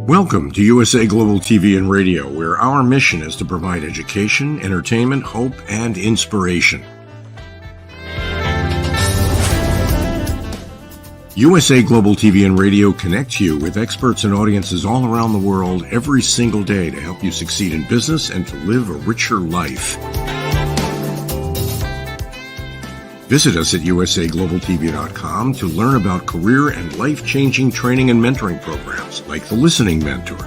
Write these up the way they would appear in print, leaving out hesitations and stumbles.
Welcome to USA Global TV and Radio, where our mission is to provide education, entertainment, hope, and inspiration. USA Global TV and Radio connects you with experts and audiences all around the world every single day to help you succeed in business and to live a richer life. Visit us at usaglobaltv.com to learn about career and life-changing training and mentoring programs like the Listening Mentor.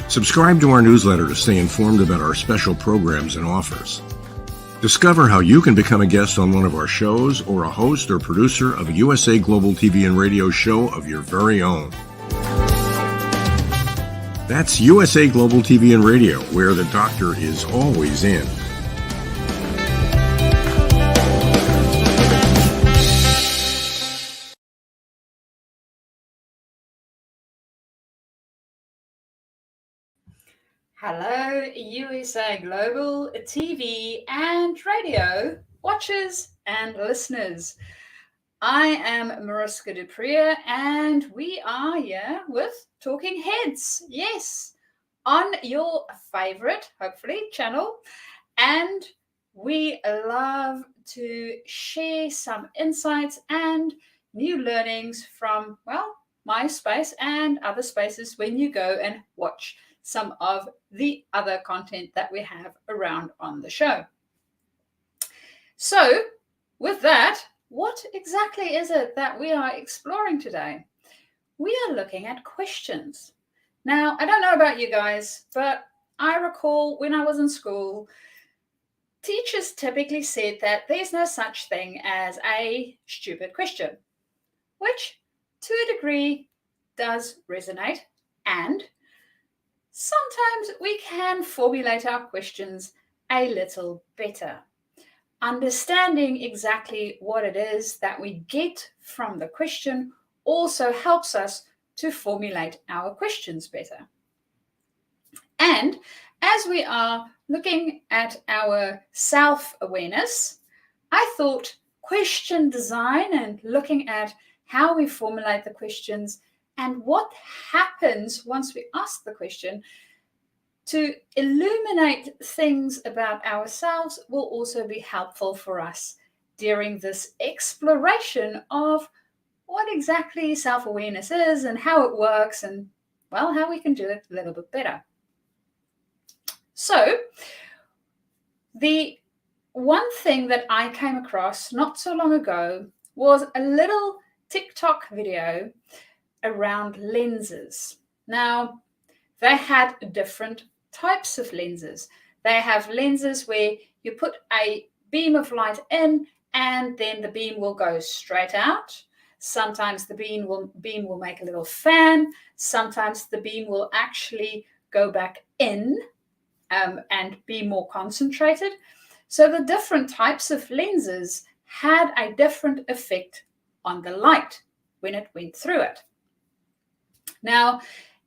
Subscribe to our newsletter to stay informed about our special programs and offers. Discover how you can become a guest on one of our shows or a host or producer of a USA Global TV and Radio show of your very own. That's USA Global TV and Radio, where the doctor is always in. Hello, USA Global TV and Radio watchers and listeners. I am Mariska du Preez, and we are here with Talking Heads. Yes, on your favorite, hopefully, channel. And we love to share some insights and new learnings from, well, my space and other spaces when you go and watch some of the other content that we have around on the show. So with that, what exactly is it that we are exploring today? We are looking at questions. Now, I don't know about you guys, but I recall when I was in school, teachers typically said that there's no such thing as a stupid question, which to a degree does resonate, and sometimes we can formulate our questions a little better. Understanding exactly what it is that we get from the question also helps us to formulate our questions better. And as we are looking at our self-awareness, I thought question design and looking at how we formulate the questions and what happens once we ask the question to illuminate things about ourselves will also be helpful for us during this exploration of what exactly self-awareness is and how it works and, well, how we can do it a little bit better. So, the one thing that I came across not so long ago was a little TikTok video around lenses. Now, they had different types of lenses. They have lenses where you put a beam of light in and then the beam will go straight out. Sometimes the beam will make a little fan. Sometimes the beam will actually go back in and be more concentrated. So the different types of lenses had a different effect on the light when it went through it. Now,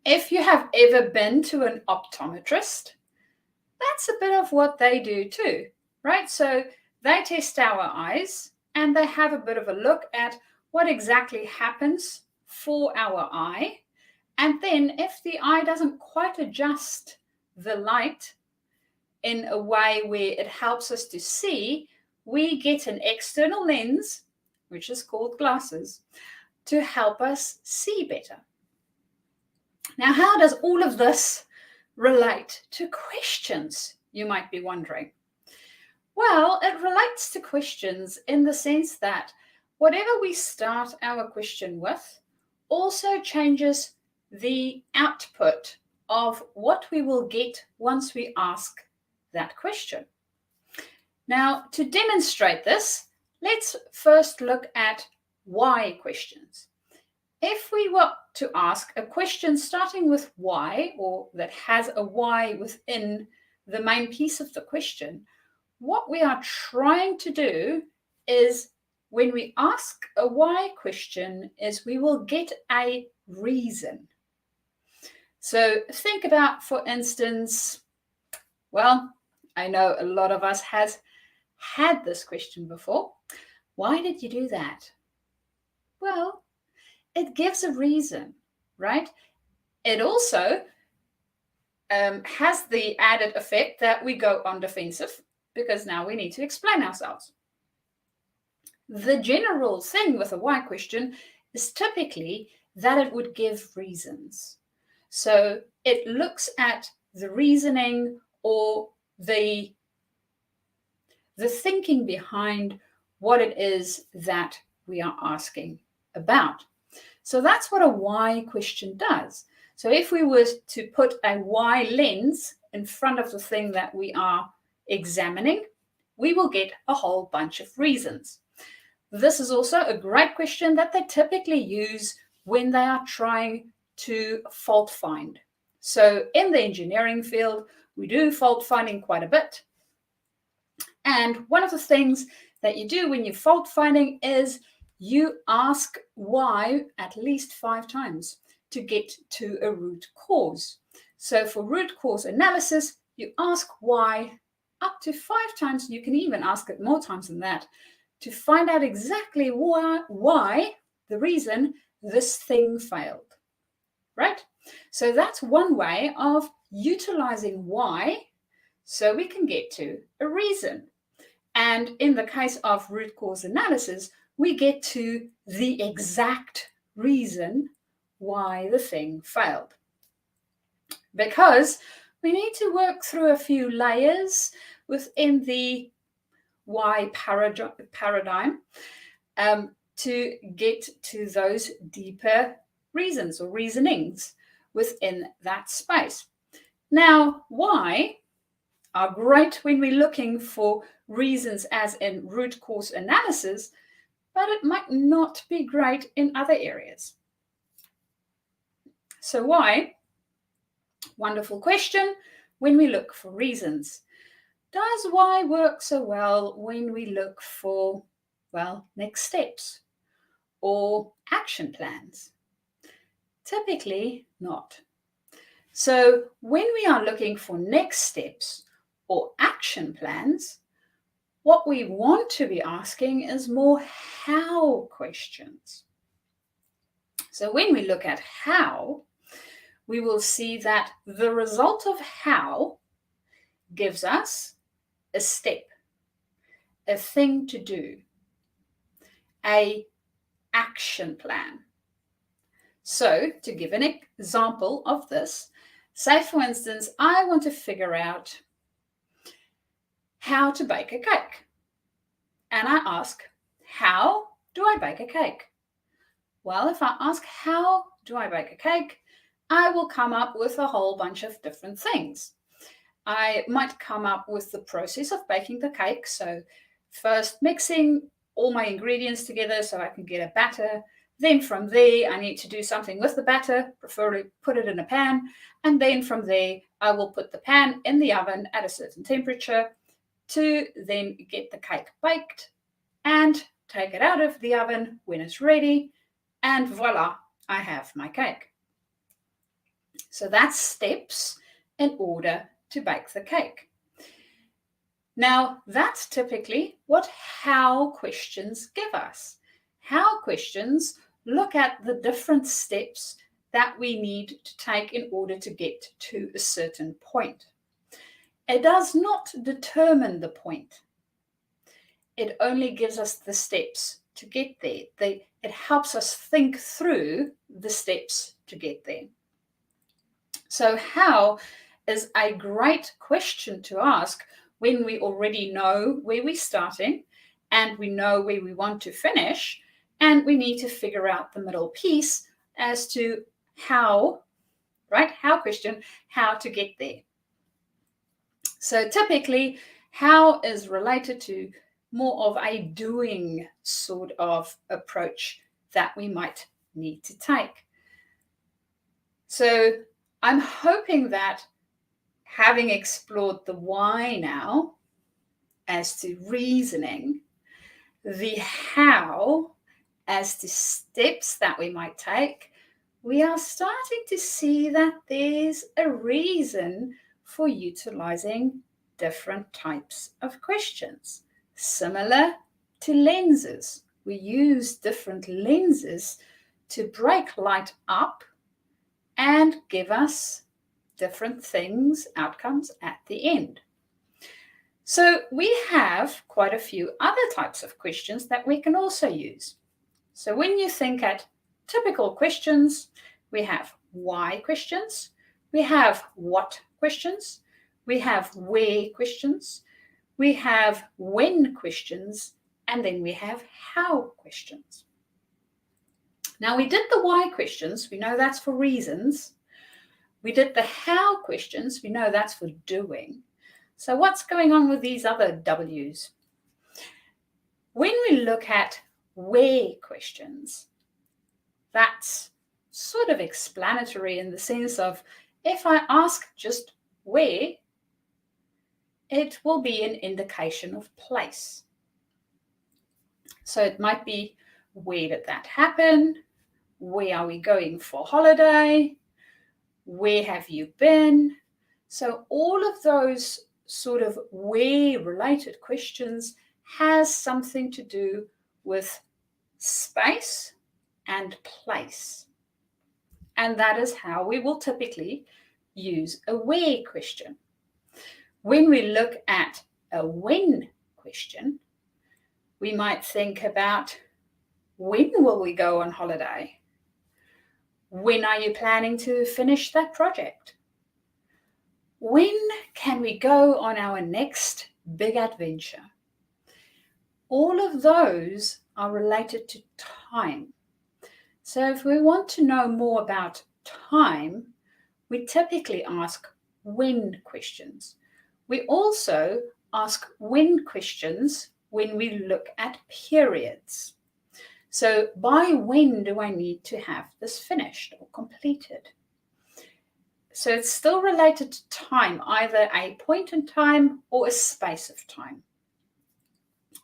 if you have ever been to an optometrist, that's a bit of what they do too, right? So they test our eyes and they have a bit of a look at what exactly happens for our eye. And then if the eye doesn't quite adjust the light in a way where it helps us to see, we get an external lens, which is called glasses, to help us see better. Now, how does all of this relate to questions, you might be wondering? Well, it relates to questions in the sense that whatever we start our question with also changes the output of what we will get once we ask that question. Now, to demonstrate this, let's first look at why questions. If we were to ask a question starting with why, or that has a why within the main piece of the question, what we are trying to do is when we ask a why question is we will get a reason. So think about, for instance, well, I know a lot of us has had this question before. Why did you do that? Well, it gives a reason. right? It also has the added effect that we go on defensive because now we need to explain ourselves. The general thing with a why question is typically that it would give reasons. So it looks at the reasoning or the thinking behind what it is that we are asking about. So that's what a why question does. So if we were to put a why lens in front of the thing that we are examining, we will get a whole bunch of reasons. This is also a great question that they typically use when they are trying to fault find. So in the engineering field, we do fault finding quite a bit. And one of the things that you do when you're fault finding is you ask why at least 5 times to get to a root cause. So for root cause analysis, you ask why up to 5 times. You can even ask it more times than that to find out exactly why the reason this thing failed, right? So that's one way of utilizing why so we can get to a reason. And in the case of root cause analysis, we get to the exact reason why the thing failed. Because we need to work through a few layers within the why paradigm to get to those deeper reasons or reasonings within that space. Now, why are great when we're looking for reasons as in root cause analysis, but it might not be great in other areas. So why? Wonderful question when we look for reasons. Does why work so well when we look for, well, next steps or action plans? Typically not. So when we are looking for next steps or action plans, what we want to be asking is more how questions. So when we look at how, we will see that the result of how gives us a step, a thing to do, an action plan. So to give an example of this, say for instance, I want to figure out how to bake a cake. And I ask, how do I bake a cake? Well, if I ask how do I bake a cake, I will come up with a whole bunch of different things. I might come up with the process of baking the cake. So first mixing all my ingredients together so I can get a batter. Then from there, I need to do something with the batter, preferably put it in a pan. And then from there, I will put the pan in the oven at a certain temperature to then get the cake baked and take it out of the oven when it's ready. And voila, I have my cake. So that's steps in order to bake the cake. Now, that's typically what how questions give us. How questions look at the different steps that we need to take in order to get to a certain point. It does not determine the point. It only gives us the steps to get there. It helps us think through the steps to get there. So how is a great question to ask when we already know where we're starting and we know where we want to finish, and we need to figure out the middle piece as to how, right? How question, how to get there. So typically, how is related to more of a doing sort of approach that we might need to take. So I'm hoping that having explored the why now as to reasoning, the how as to steps that we might take, we are starting to see that there's a reason for utilizing different types of questions. Similar to lenses, we use different lenses to break light up and give us different things, outcomes at the end. So we have quite a few other types of questions that we can also use. So when you think at typical questions, we have why questions, we have what questions, we have where questions, we have when questions, and then we have how questions. Now we did the why questions, we know that's for reasons. We did the how questions, we know that's for doing. So what's going on with these other W's? When we look at where questions, that's sort of explanatory in the sense of if I ask just where, it will be an indication of place. So it might be, where did that happen? Where are we going for holiday? Where have you been? So all of those sort of where related questions has something to do with space and place. And that is how we will typically use a where question. When we look at a when question, we might think about, when will we go on holiday? When are you planning to finish that project? When can we go on our next big adventure? All of those are related to time. So if we want to know more about time, we typically ask when questions. We also ask when questions when we look at periods. So by when do I need to have this finished or completed? So it's still related to time, either a point in time or a space of time.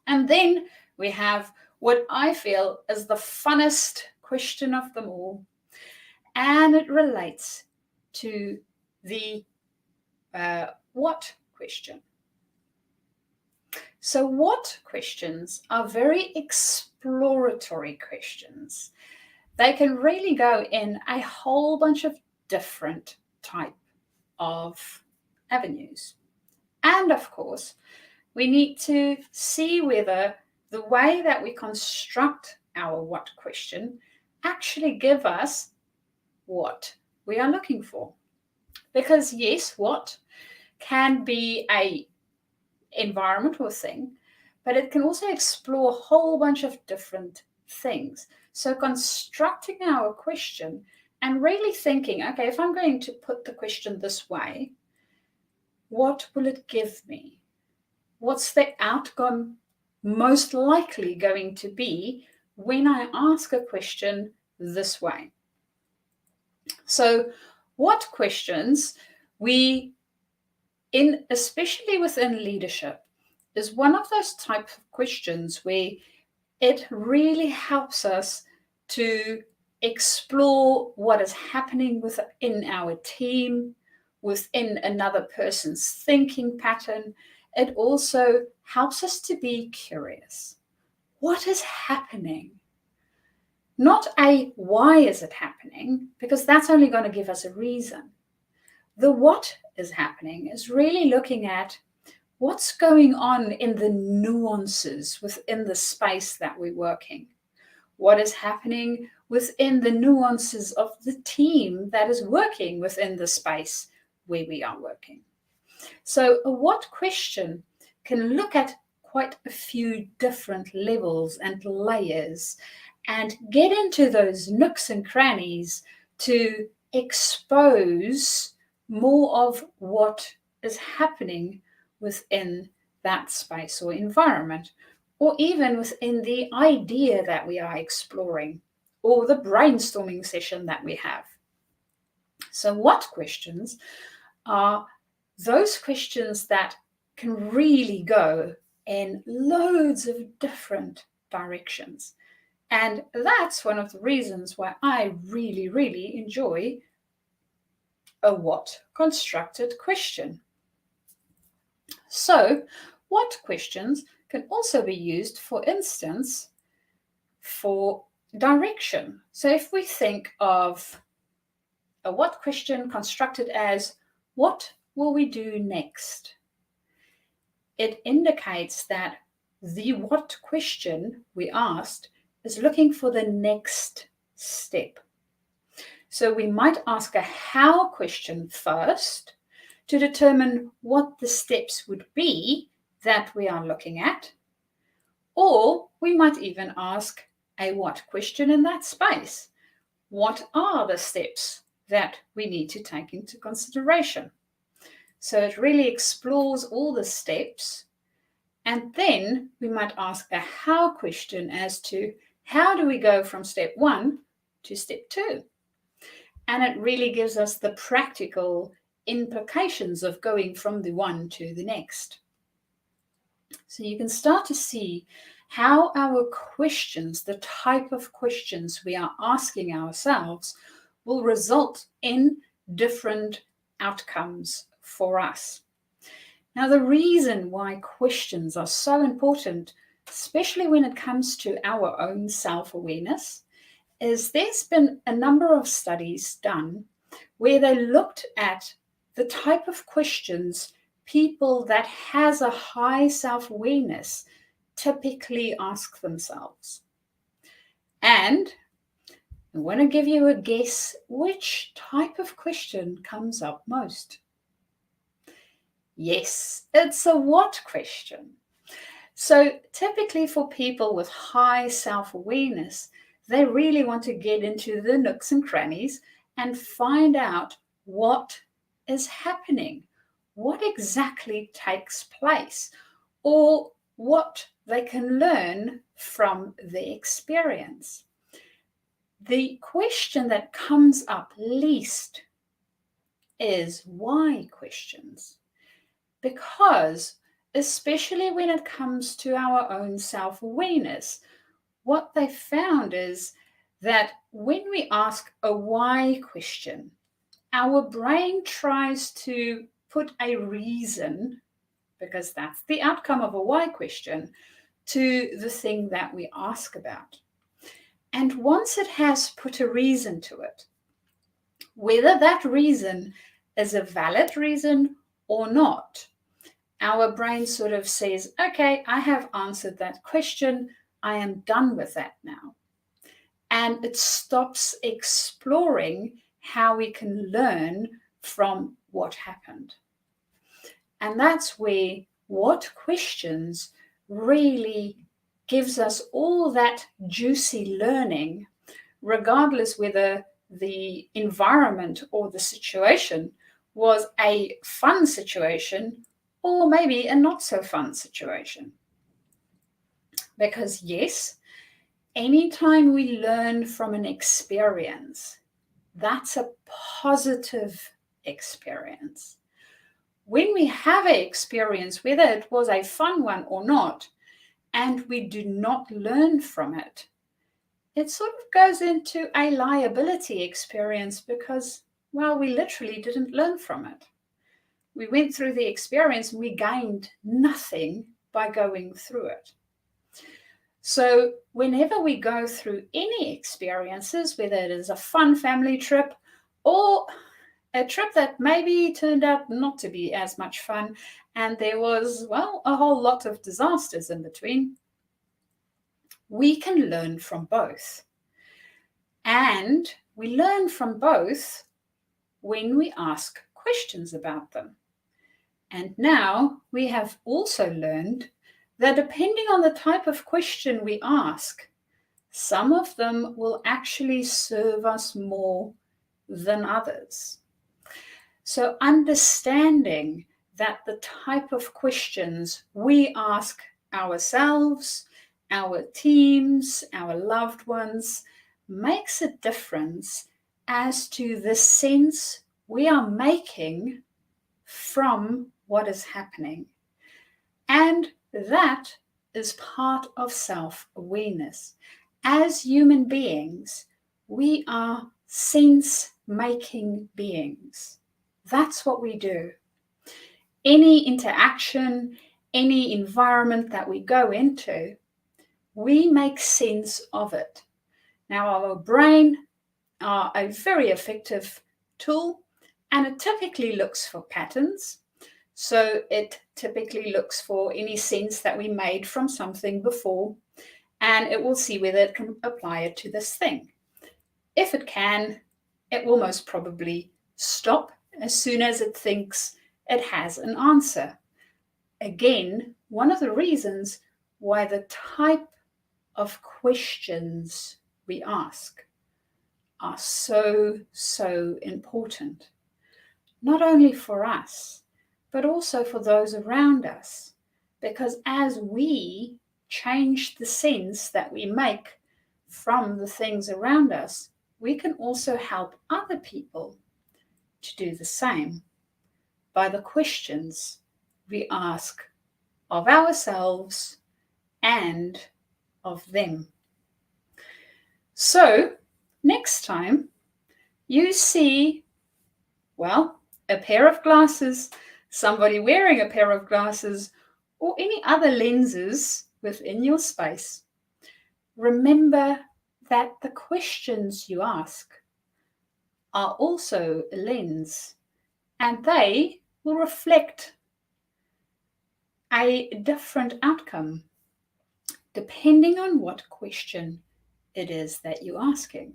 And then we have what I feel is the funnest question of them all, and it relates to the what question. So what questions are very exploratory questions. They can really go in a whole bunch of different type of avenues. And of course, we need to see whether the way that we construct our what question actually give us what we are looking for. Because yes, what can be a environment or thing, but it can also explore a whole bunch of different things. So constructing our question and really thinking, okay, if I'm going to put the question this way, what will it give me? What's the outcome most likely going to be when I ask a question this way? So what questions especially within leadership, is one of those types of questions where it really helps us to explore what is happening within our team, within another person's thinking pattern. It also helps us to be curious. What is happening? Not a why is it happening, because that's only going to give us a reason. The what is happening is really looking at what's going on in the nuances within the space that we're working. What is happening within the nuances of the team that is working within the space where we are working. So a what question can look at quite a few different levels and layers and get into those nooks and crannies to expose more of what is happening within that space or environment, or even within the idea that we are exploring, or the brainstorming session that we have. So what questions are those questions that can really go in loads of different directions? And that's one of the reasons why I really, really enjoy a what constructed question. So, what questions can also be used, for instance, for direction. So if we think of a what question constructed as, what will we do next? It indicates that the what question we asked is looking for the next step. So we might ask a how question first to determine what the steps would be that we are looking at, or we might even ask a what question in that space. What are the steps that we need to take into consideration? So it really explores all the steps. And then we might ask a how question as to how do we go from step 1 to step 2? And it really gives us the practical implications of going from the one to the next. So you can start to see how our questions, the type of questions we are asking ourselves, will result in different outcomes for us. Now, the reason why questions are so important, especially when it comes to our own self-awareness, is there's been a number of studies done where they looked at the type of questions people that has a high self-awareness typically ask themselves. And I want to give you a guess which type of question comes up most. Yes, it's a what question. So typically for people with high self-awareness, they really want to get into the nooks and crannies and find out what is happening, what exactly takes place, or what they can learn from the experience. The question that comes up least is why questions. Because especially when it comes to our own self-awareness, what they found is that when we ask a why question, our brain tries to put a reason, because that's the outcome of a why question, to the thing that we ask about. And once it has put a reason to it, whether that reason is a valid reason or not, our brain sort of says, okay, I have answered that question. I am done with that now. And it stops exploring how we can learn from what happened. And that's where what questions really gives us all that juicy learning, regardless whether the environment or the situation was a fun situation or maybe a not so fun situation. Because yes, anytime we learn from an experience, that's a positive experience. When we have an experience, whether it was a fun one or not, and we do not learn from it, it sort of goes into a liability experience because, well, we literally didn't learn from it. We went through the experience and we gained nothing by going through it. So whenever we go through any experiences, whether it is a fun family trip or a trip that maybe turned out not to be as much fun, and there was, well, a whole lot of disasters in between, we can learn from both. And we learn from both when we ask questions about them. And now we have also learned that depending on the type of question we ask, some of them will actually serve us more than others. So understanding that the type of questions we ask ourselves, our teams, our loved ones, makes a difference as to the sense we are making from what is happening. And that is part of self-awareness. As human beings, we are sense-making beings. That's what we do. Any interaction, any environment that we go into, we make sense of it. Now, our brain are a very effective tool, and it typically looks for patterns. So it typically looks for any sense that we made from something before, and it will see whether it can apply it to this thing. If it can, it will most probably stop as soon as it thinks it has an answer. Again, one of the reasons why the type of questions we ask are so important, not only for us, but also for those around us. Because as we change the sense that we make from the things around us, we can also help other people to do the same by the questions we ask of ourselves and of them. So, next time you see, well, a pair of glasses, somebody wearing a pair of glasses, or any other lenses within your space, remember that the questions you ask are also a lens, and they will reflect a different outcome depending on what question it is that you're asking.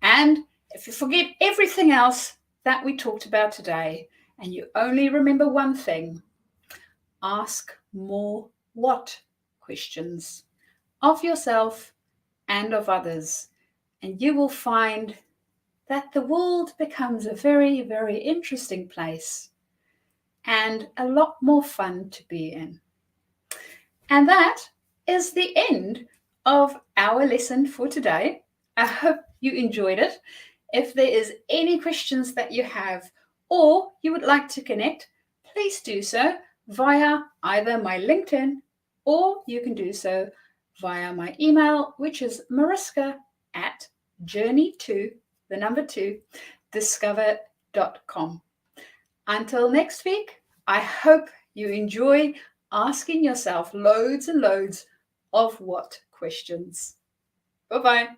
And if you forget everything else that we talked about today and you only remember one thing, ask more what questions of yourself and of others, and you will find that the world becomes a very, very interesting place and a lot more fun to be in. And that is the end of our lesson for today. I hope you enjoyed it. If there is any questions that you have or you would like to connect, please do so via either my LinkedIn, or you can do so via my email, which is mariska@journey2discover.com. Until next week, I hope you enjoy asking yourself loads and loads of what questions. Bye-bye.